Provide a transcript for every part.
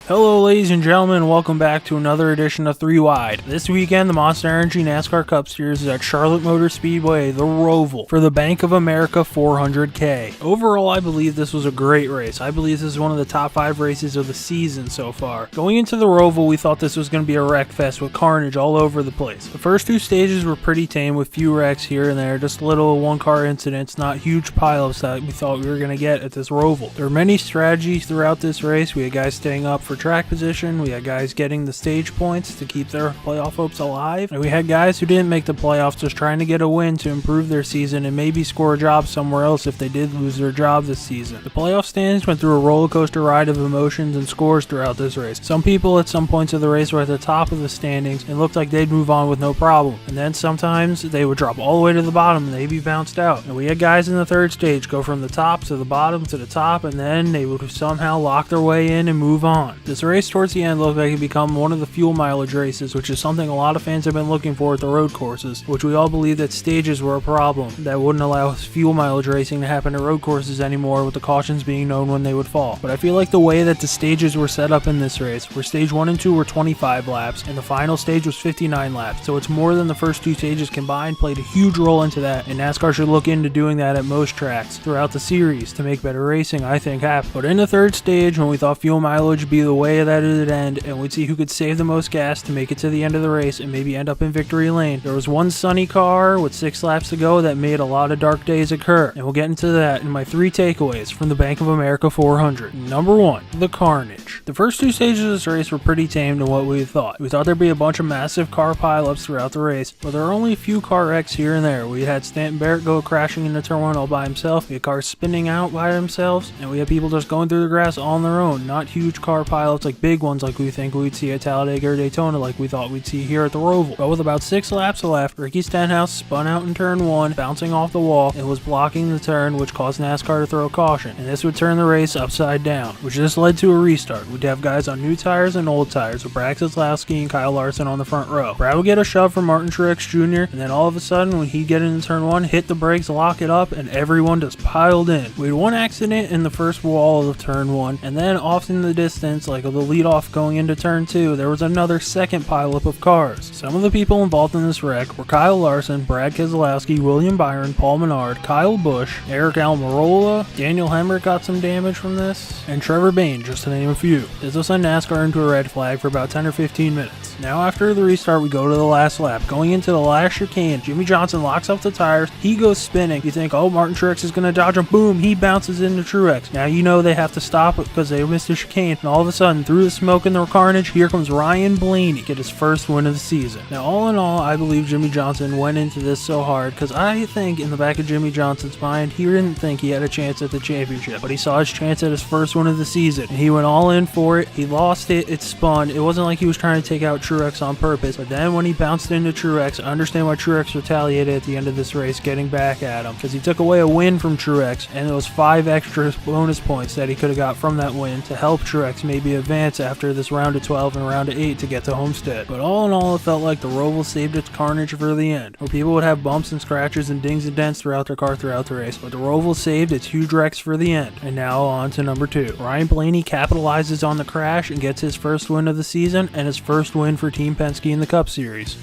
Hello ladies and gentlemen, welcome back to another edition of 3 Wide. This weekend, the Monster Energy NASCAR Cup Series is at Charlotte Motor Speedway, the Roval, for the Bank of America 400K. Overall, I believe this was a great race. I believe this is one of the top 5 races of the season so far. Going into the Roval, we thought this was going to be a wreck fest with carnage all over the place. The first 2 stages were pretty tame with few wrecks here and there, just little one-car incidents, not huge pileups that we thought we were going to get at this Roval. There were many strategies throughout this race. We had guys staying up for track position, we had guys getting the stage points to keep their playoff hopes alive, and we had guys who didn't make the playoffs just trying to get a win to improve their season and maybe score a job somewhere else if they did lose their job this season. The playoff standings went through a roller coaster ride of emotions and scores throughout this race. Some people at some points of the race were at the top of the standings and looked like they'd move on with no problem, and then sometimes they would drop all the way to the bottom and they'd be bounced out. And we had guys in the third stage go from the top to the bottom to the top, and then they would somehow lock their way in and move on. This race towards the end looked like it become one of the fuel mileage races, which is something a lot of fans have been looking for at the road courses, which we all believe that stages were a problem that wouldn't allow fuel mileage racing to happen at road courses anymore, with the cautions being known when they would fall. But I feel like the way that the stages were set up in this race, where stage 1 and 2 were 25 laps and the final stage was 59 laps, so it's more than the first 2 stages combined, played a huge role into that, and NASCAR should look into doing that at most tracks throughout the series to make better racing, I think, happen. But in the third stage, when we thought fuel mileage would be the way that it would end and we'd see who could save the most gas to make it to the end of the race and maybe end up in victory lane, there was one sunny car with 6 laps to go that made a lot of dark days occur, and we'll get into that in my 3 takeaways from the Bank of America 400. Number 1, the Carnage. The first 2 stages of this race were pretty tame to what we thought. We thought there'd be a bunch of massive car pileups throughout the race, but there are only a few car wrecks here and there. We had Stanton Barrett go crashing into turn 1 all by himself, we had cars spinning out by themselves, and we had people just going through the grass on their own. Not huge car pileups like big ones like we think we'd see at Talladega or Daytona like we thought we'd see here at the Roval. But with about 6 laps left, Ricky Stenhouse spun out in turn 1, bouncing off the wall, and was blocking the turn, which caused NASCAR to throw a caution, and this would turn the race upside down, which just led to a restart. We'd have guys on new tires and old tires with Brad Keselowski and Kyle Larson on the front row. Brad would get a shove from Martin Truex Jr., and then all of a sudden when he'd get into turn 1, hit the brakes, lock it up, and everyone just piled in. We had one accident in the first wall of turn 1, and then off in the distance, like the lead off going into turn 2, there was another second pileup of cars. Some of the people involved in this wreck were Kyle Larson, Brad Keselowski, William Byron, Paul Menard, Kyle Busch, Eric Almirola, Daniel Hemrick got some damage from this, and Trevor Bayne, just to name a few. This will send NASCAR into a red flag for about 10 or 15 minutes. Now after the restart, we go to the last lap. Going into the last chicane, Jimmy Johnson locks up the tires, he goes spinning. You think, oh, Martin Truex is going to dodge him, boom, he bounces into Truex. Now you know they have to stop it because they missed the chicane, and all of a sudden, through the smoke and the carnage, here comes Ryan Blaney, get his first win of the season. Now all in all, I believe Jimmy Johnson went into this so hard because I think in the back of Jimmy Johnson's mind, he didn't think he had a chance at the championship, but he saw his chance at his first win of the season, and he went all in for it. He lost it, it spun. It wasn't like he was trying to take out Truex on purpose, but then when he bounced into Truex, I understand why Truex retaliated at the end of this race, getting back at him, because he took away a win from Truex, and there was 5 extra bonus points that he could have got from that win to help Truex maybe advance after this round of 12 and round of 8 to get to Homestead. But all in all, it felt like the Roval saved its carnage for the end, where people would have bumps and scratches and dings and dents throughout their car throughout the race, but the Roval saved its huge wrecks for the end. And now on to number 2. Ryan Blaney capitalizes on the crash and gets his first win of the season and his first win for Team Penske in the Cup Series.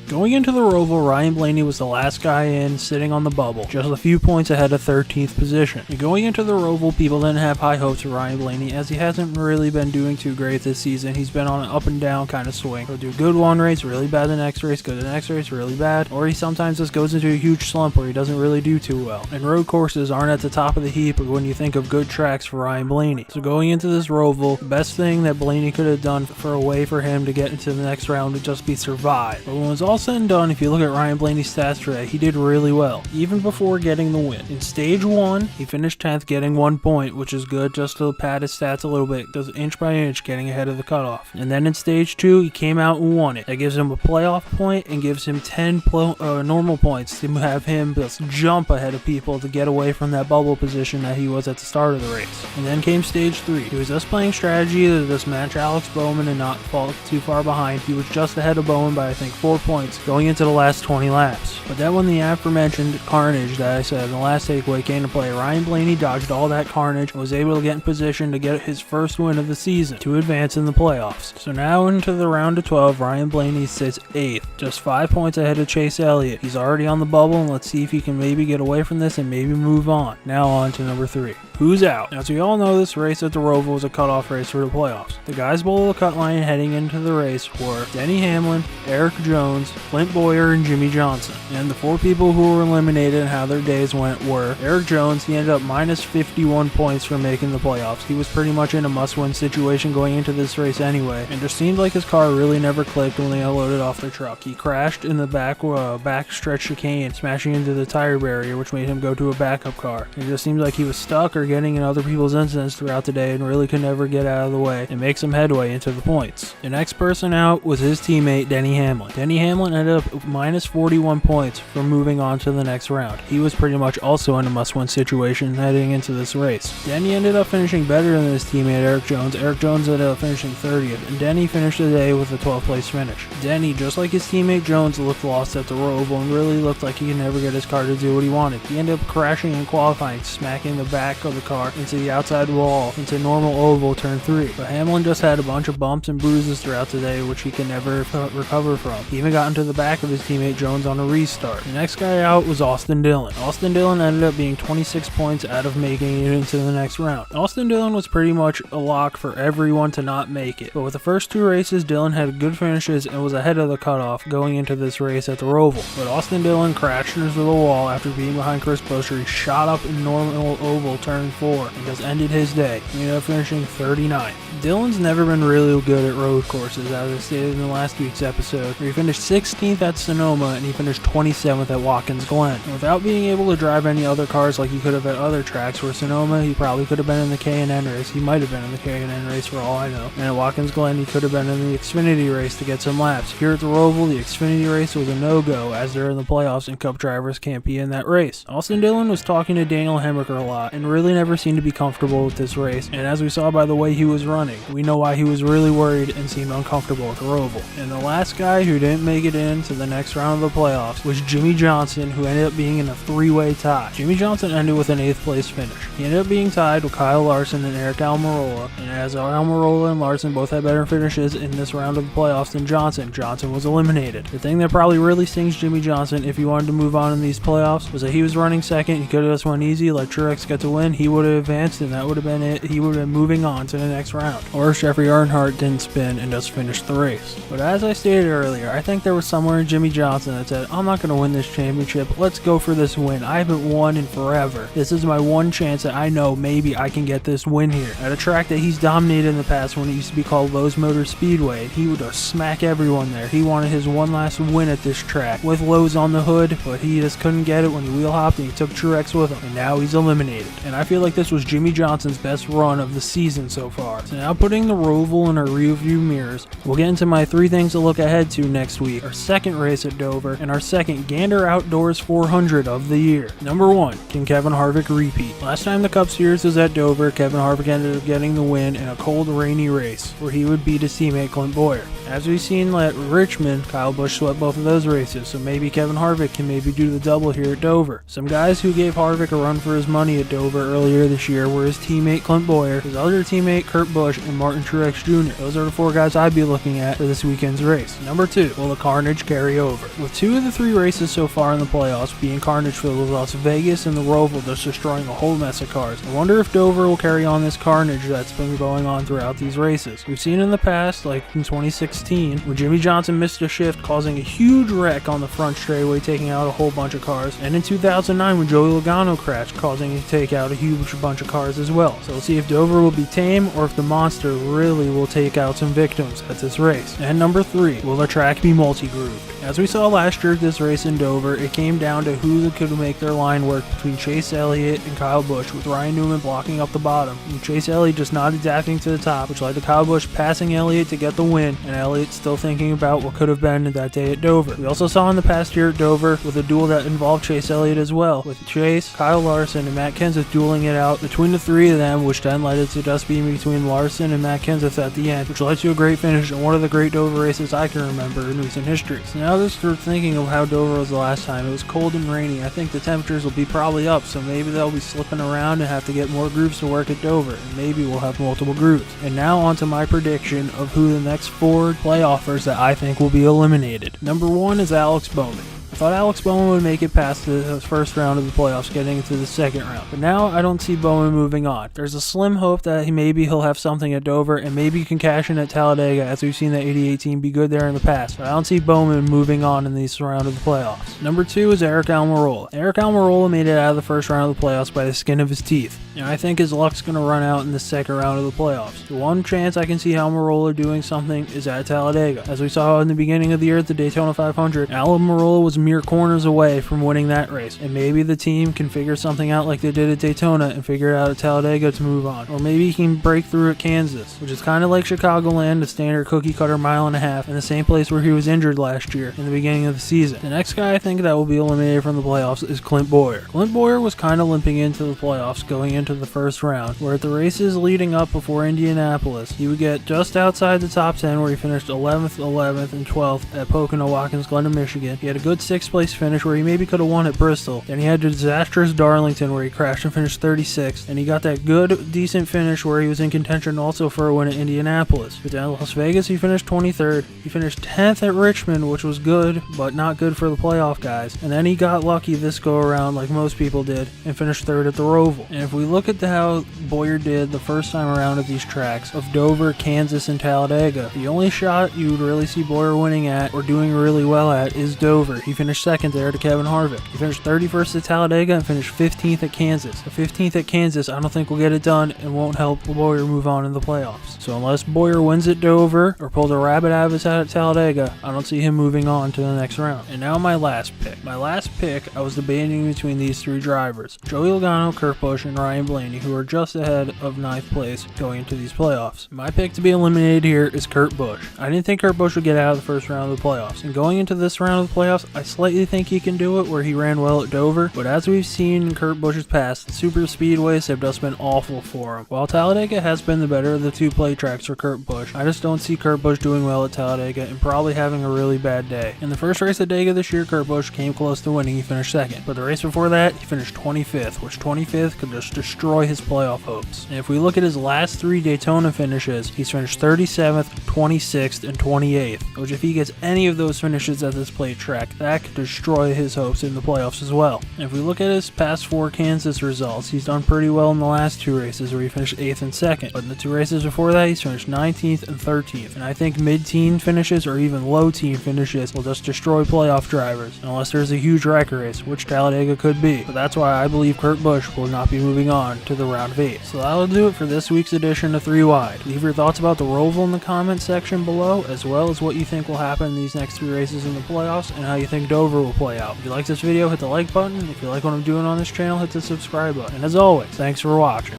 Going into the Roval, Ryan Blaney was the last guy in, sitting on the bubble, just a few points ahead of 13th position. And going into the Roval, people didn't have high hopes for Ryan Blaney, as he hasn't really been doing too great this season. He's been on an up and down kind of swing. He'll do good one race, really bad the next race, good the next race, really bad, or he sometimes just goes into a huge slump where he doesn't really do too well. And road courses aren't at the top of the heap when you think of good tracks for Ryan Blaney. So going into this Roval, the best thing that Blaney could have done for a way for him to get into the next round would just be survive. But when it was all said and done, if you look at Ryan Blaney's stats today, he did really well, even before getting the win. In stage 1, he finished 10th, getting 1 point, which is good just to pad his stats a little bit, does inch by inch, getting ahead of the cutoff. And then in stage 2, he came out and won it. That gives him a playoff point and gives him 10 normal points to have him just jump ahead of people to get away from that bubble position that he was at the start of the race. And then came stage 3. He was just playing strategy to just match Alex Bowman and not fall too far behind. He was just ahead of Bowman by I think 4 points points going into the last 20 laps. But then when the aforementioned carnage that I said in the last takeaway came to play, Ryan Blaney dodged all that carnage and was able to get in position to get his first win of the season to advance in the playoffs. So now into the round of 12, Ryan Blaney sits 8th, just 5 points ahead of Chase Elliott. He's already on the bubble, and let's see if he can maybe get away from this and maybe move on. Now on to number 3. Who's out? As we all know, this race at the Roval was a cutoff race for the playoffs. The guys below the cut line heading into the race were Denny Hamlin, Eric Jones, Clint Bowyer, and Jimmy Johnson. And the 4 people who were eliminated and how their days went were Eric Jones. He ended up minus 51 points for making the playoffs. He was pretty much in a must-win situation going into this race anyway, and just seemed like his car really never clicked when they unloaded off the truck. He crashed in the backstretch chicane, smashing into the tire barrier, which made him go to a backup car. It just seemed like he was stuck or getting in other people's incidents throughout the day and really could never get out of the way and make some headway into the points. The next person out was his teammate Denny Hamlin. Denny Hamlin ended up minus 41 points for moving on to the next round. He was pretty much also in a must-win situation heading into this race. Denny ended up finishing better than his teammate Eric Jones. Eric Jones ended up finishing 30th, and Denny finished the day with a 12th place finish. Denny, just like his teammate Jones, looked lost at the Roval and really looked like he could never get his car to do what he wanted. He ended up crashing in qualifying, smacking the back of the car into the outside wall into normal oval turn 3. But Hamlin just had a bunch of bumps and bruises throughout the day, which he can never recover from. He even got into the back of his teammate Jones on a restart. The next guy out was Austin Dillon. Austin Dillon ended up being 26 points out of making it into the next round. Austin Dillon was pretty much a lock for everyone to not make it, but with the first 2 races, Dillon had good finishes and was ahead of the cutoff going into this race at the Roval. But Austin Dillon crashed into the wall after being behind Chris Buescher. He shot up in normal oval turn 4 and just ended his day. He ended up finishing 39th. Dillon's never been really good at road courses, as I stated in the last week's episode, where he finished 16th at Sonoma and he finished 27th at Watkins Glen. And without being able to drive any other cars like he could have at other tracks, where Sonoma he probably could have been in the K&N race. He might have been in the K&N race for all I know. And at Watkins Glen he could have been in the Xfinity race to get some laps. Here at the Roval, the Xfinity race was a no-go, as they're in the playoffs and Cup drivers can't be in that race. Austin Dillon was talking to Daniel Hemricker a lot and really never seemed to be comfortable with this race, and as we saw by the way he was running, we know why he was really worried and seemed uncomfortable at the Roval. And the last guy who didn't make it into the next round of the playoffs was Jimmy Johnson, who ended up being in a 3-way tie. Jimmy Johnson ended with an 8th place finish. He ended up being tied with Kyle Larson and Eric Almirola, and as Almirola and Larson both had better finishes in this round of the playoffs than Johnson, Johnson was eliminated. The thing that probably really stings Jimmy Johnson if he wanted to move on in these playoffs was that he was running second. He could have just went easy, let Truex get to win, he would have advanced, and that would have been it. He would have been moving on to the next round. Or Jeffrey Earnhardt didn't spin and just finished the race. But as I stated earlier, I think there was somewhere in Jimmy Johnson that said, I'm not going to win this championship, let's go for this win. I haven't won in forever. This is my one chance that I know maybe I can get this win here. At a track that he's dominated in the past when it used to be called Lowe's Motor Speedway, he would just smack everyone there. He wanted his one last win at this track with Lowe's on the hood, but he just couldn't get it when he wheel hopped and he took Truex with him, and now he's eliminated. And I feel like this was Jimmy Johnson's best run of the season so far. So now putting the Roval in our rearview mirrors, we'll get into my 3 things to look ahead to next week, our second race at Dover, and our second Gander Outdoors 400 of the year. Number 1, can Kevin Harvick repeat? Last time the Cup Series was at Dover, Kevin Harvick ended up getting the win in a cold, rainy race, where he would beat his teammate Clint Bowyer. As we've seen at Richmond, Kyle Busch swept both of those races, so maybe Kevin Harvick can maybe do the double here at Dover. Some guys who gave Harvick a run for his money at Dover earlier this year were his teammate Clint Bowyer, his other teammate Kurt Busch, and Martin Truex Jr. Those are the 4 guys I'd be looking at for this weekend's race. Number 2, will the Carnage carry over? With 2 of the 3 races so far in the playoffs being Carnage for Las Vegas and the Roval just destroying a whole mess of cars, I wonder if Dover will carry on this carnage that's been going on throughout these races. We've seen in the past, like in 2016, when Jimmy Johnson missed a shift causing a huge wreck on the front straightaway, taking out a whole bunch of cars, and in 2009 when Joey Logano crashed, causing him to take out a huge bunch of cars as well. So we'll see if Dover will be tame or if the monster really will take out some victims at this race. And number 3, will the track be multi-grooved? As we saw last year at this race in Dover, it came down to who could make their line work between Chase Elliott and Kyle Busch, with Ryan Newman blocking up the bottom, and Chase Elliott just not adapting to the top, which led to Kyle Busch passing Elliott to get the win, and Elliott still thinking about what could have been that day at Dover. We also saw in the past year at Dover with a duel that involved Chase Elliott as well, with Chase, Kyle Larson, and Matt Kenseth dueling battling it out between the three of them, which then led it to just being between Larson and Matt Kenseth at the end, which led to a great finish and one of the great Dover races I can remember in recent history. So now that we're thinking of how Dover was the last time, it was cold and rainy. I think the temperatures will be probably up, so maybe they'll be slipping around and have to get more grooves to work at Dover, and maybe we'll have multiple grooves. And now on to my prediction of who the next 4 playoffers that I think will be eliminated. Number 1 is Alex Bowman. I thought Alex Bowman would make it past the first round of the playoffs, getting into the second round. But now I don't see Bowman moving on. There's a slim hope that he'll have something at Dover, and maybe he can cash in at Talladega, as we've seen the 88 team be good there in the past. But I don't see Bowman moving on in this round of the playoffs. Number 2 is Eric Almirola. Eric Almirola made it out of the first round of the playoffs by the skin of his teeth. And I think his luck's going to run out in the second round of the playoffs. The one chance I can see Almirola doing something is at Talladega. As we saw in the beginning of the year at the Daytona 500, Almirola was mere corners away from winning that race, and maybe the team can figure something out like they did at Daytona and figure it out at Talladega to move on. Or maybe he can break through at Kansas, which is kind of like Chicagoland, a standard cookie cutter mile and a half, in the same place where he was injured last year in the beginning of the season. The next guy I think that will be eliminated from the playoffs is Clint Bowyer. Clint Bowyer was kind of limping into the playoffs going into the first round, where at the races leading up before Indianapolis, he would get just outside the top 10, where he finished 11th, and 12th at Pocono, Watkins Glen, and Michigan. He had a good 6th place finish where he maybe could have won at Bristol. Then he had the disastrous Darlington where he crashed and finished 36th, and he got that good, decent finish where he was in contention also for a win at Indianapolis. But then at Las Vegas, he finished 23rd. He finished 10th at Richmond, which was good, but not good for the playoff guys. And then he got lucky this go around, like most people did, and finished 3rd at the Roval. And if we look at how Bowyer did the first time around at these tracks of Dover, Kansas, and Talladega, the only shot you would really see Bowyer winning at or doing really well at is Dover. He finished 2nd there to Kevin Harvick. He finished 31st at Talladega and finished 15th at Kansas. The 15th at Kansas I don't think will get it done and won't help Bowyer move on in the playoffs. So unless Bowyer wins at Dover or pulls a rabbit out of his hat at Talladega, I don't see him moving on to the next round. And now my last pick. My last pick, I was debating between these 3 drivers, Joey Logano, Kurt Busch, and Ryan Blaney, who are just ahead of 9th place going into these playoffs. My pick to be eliminated here is Kurt Busch. I didn't think Kurt Busch would get out of the first round of the playoffs, and going into this round of the playoffs, I slightly think he can do it where he ran well at Dover, but as we've seen in Kurt Busch's past, the super speedways have just been awful for him. While Talladega has been the better of the 2 play tracks for Kurt Busch, I just don't see Kurt Busch doing well at Talladega and probably having a really bad day. In the first race at Dega this year, Kurt Busch came close to winning. He finished 2nd, but the race before that, he finished 25th, which 25th could just destroy his playoff hopes. And if we look at his last 3 Daytona finishes, he's finished 37th, 26th, and 28th, which if he gets any of those finishes at this plate track, that could destroy his hopes in the playoffs as well. And if we look at his past 4 Kansas results, he's done pretty well in the last 2 races where he finished 8th and 2nd, but in the 2 races before that, he's finished 19th and 13th, and I think mid-teen finishes or even low-teen finishes will just destroy playoff drivers, unless there's a huge record race, which Talladega could be. But that's why I believe Kurt Busch will not be moving on to the round of 8. So that'll do it for this week's edition of 3 Wide. Leave your thoughts about the Roval in the comments section below, as well as what you think will happen in these next 3 races in the playoffs and how you think Dover will play out. If you like this video, hit the like button. If you like what I'm doing on this channel, hit the subscribe button. And as always, thanks for watching.